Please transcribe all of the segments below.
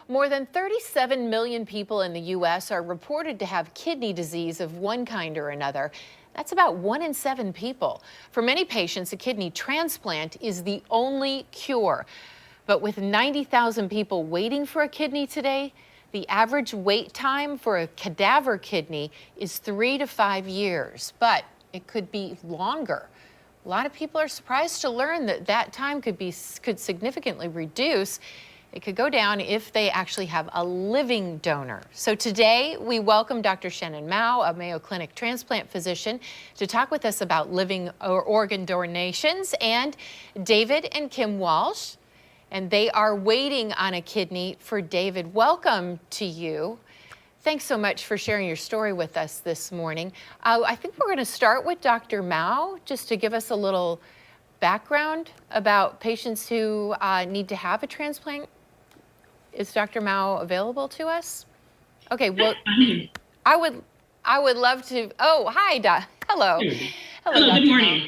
More than 37 million people in the U.S. are reported to have kidney disease of one kind or another. That's about 1 in 7 people. For many patients, a kidney transplant is the only cure. But with 90,000 people waiting for a kidney today, the average wait time for a cadaver kidney is 3 to 5 years, but it could be longer. A lot of people are surprised to learn that time could significantly reduce. It could go down if they actually have a living donor. So today we welcome Dr. Shannon Mao, a Mayo Clinic transplant physician, to talk with us about living organ donations, and David and Kim Walsh, and they are waiting on a kidney for David. Welcome to you. Thanks so much for sharing your story with us this morning. I think we're going to start with Dr. Mao, just to give us a little background about patients who need to have a transplant. Is Dr. Mao available to us? Okay, well, I would love to. Oh, hi, hello. Hello, good morning.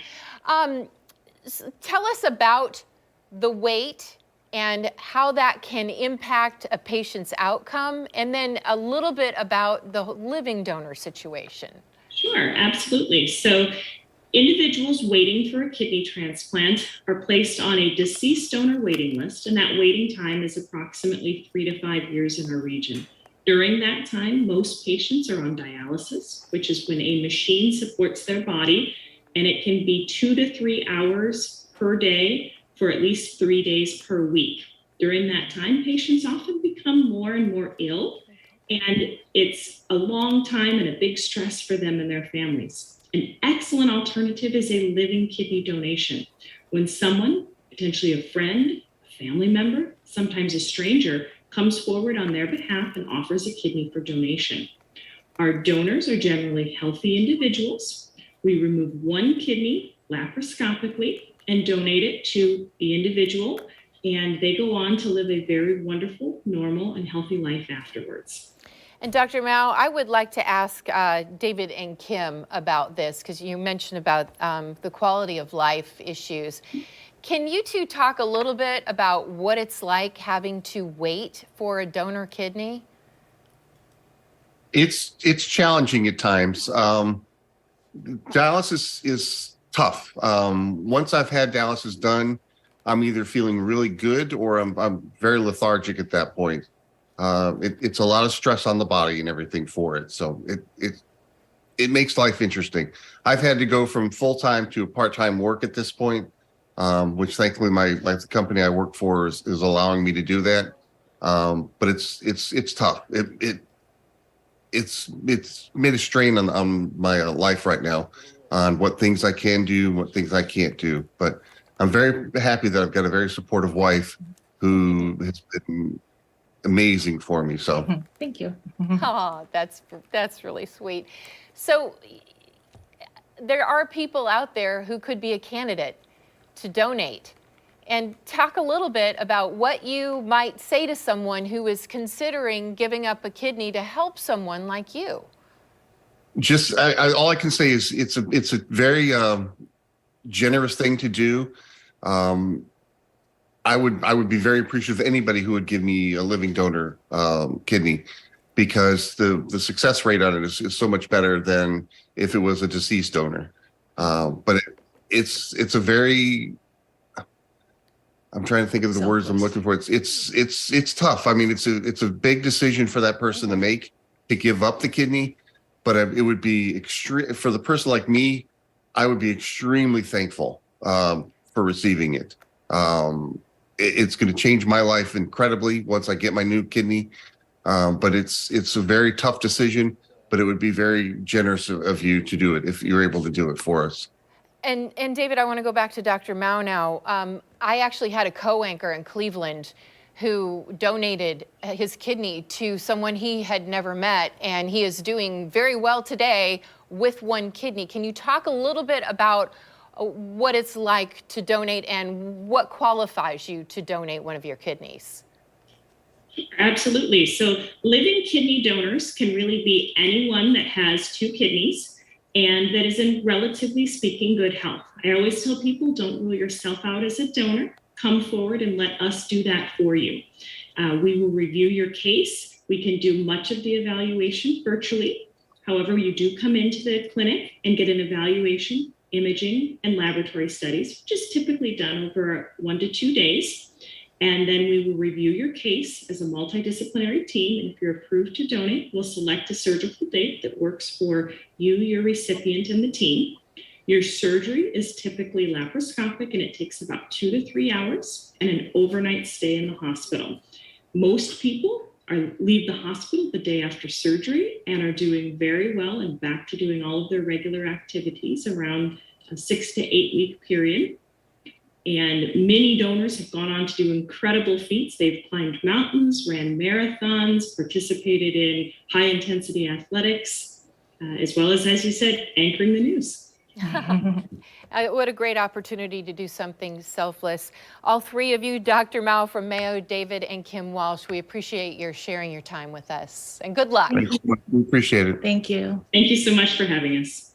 Tell us about the wait and how that can impact a patient's outcome, and then a little bit about the living donor situation. Sure, absolutely. So individuals waiting for a kidney transplant are placed on a deceased donor waiting list, and that waiting time is approximately 3 to 5 years in our region. During that time, most patients are on dialysis, which is when a machine supports their body, and it can be 2 to 3 hours per day for at least 3 days per week. During that time, patients often become more and more ill, and it's a long time and a big stress for them and their families. An excellent alternative is a living kidney donation. When someone, potentially a friend, a family member, sometimes a stranger, comes forward on their behalf and offers a kidney for donation. Our donors are generally healthy individuals. We remove one kidney laparoscopically and donate it to the individual, and they go on to live a very wonderful, normal, and healthy life afterwards. And Dr. Mao, I would like to ask David and Kim about this, because you mentioned about the quality of life issues. Can you two talk a little bit about what it's like having to wait for a donor kidney? It's challenging at times. Dialysis is tough. Once I've had dialysis done, I'm either feeling really good or I'm very lethargic at that point. It's a lot of stress on the body and everything for it. So it makes life interesting. I've had to go from full-time to part-time work at this point, which thankfully the company I work for is allowing me to do that. But it's tough. It's made a strain on my life right now, on what things I can do, what things I can't do. But I'm very happy that I've got a very supportive wife who has been amazing for me. So thank you. Oh, that's really sweet. So there are people out there who could be a candidate to donate. And talk a little bit about what you might say to someone who is considering giving up a kidney to help someone like you. Just all I can say is it's a very generous thing to do. I would be very appreciative of anybody who would give me a living donor kidney, because the success rate on it is so much better than if it was a deceased donor. But it's a very, I'm trying to think of the words I'm looking for. It's tough. I mean, it's a big decision for that person to make, to give up the kidney. But it would be extreme for the person like me. I would be extremely thankful for receiving it. It's going to change my life incredibly once I get my new kidney. But it's a very tough decision. But it would be very generous of you to do it if you're able to do it for us. And David, I want to go back to Dr. Mao now. I actually had a co-anchor in Cleveland who donated his kidney to someone he had never met, and he is doing very well today with one kidney. Can you talk a little bit about what it's like to donate and what qualifies you to donate one of your kidneys? Absolutely. So living kidney donors can really be anyone that has 2 kidneys and that is in, relatively speaking, good health. I always tell people, don't rule yourself out as a donor. come forward and let us do that for you. We will review your case. We can do much of the evaluation virtually. However, you do come into the clinic and get an evaluation, imaging, and laboratory studies, which is typically done over 1 to 2 days. And then we will review your case as a multidisciplinary team. And if you're approved to donate, we'll select a surgical date that works for you, your recipient, and the team. Your surgery is typically laparoscopic, and it takes about 2 to 3 hours and an overnight stay in the hospital. Most people leave the hospital the day after surgery and are doing very well and back to doing all of their regular activities around a 6 to 8 week period. And many donors have gone on to do incredible feats. They've climbed mountains, ran marathons, participated in high intensity athletics, as well as you said, anchoring the news. What a great opportunity to do something selfless. All three of you, Dr. Mao from Mayo, David and Kim Walsh, we appreciate your sharing your time with us, and good luck. We appreciate it. Thank you. Thank you so much for having us.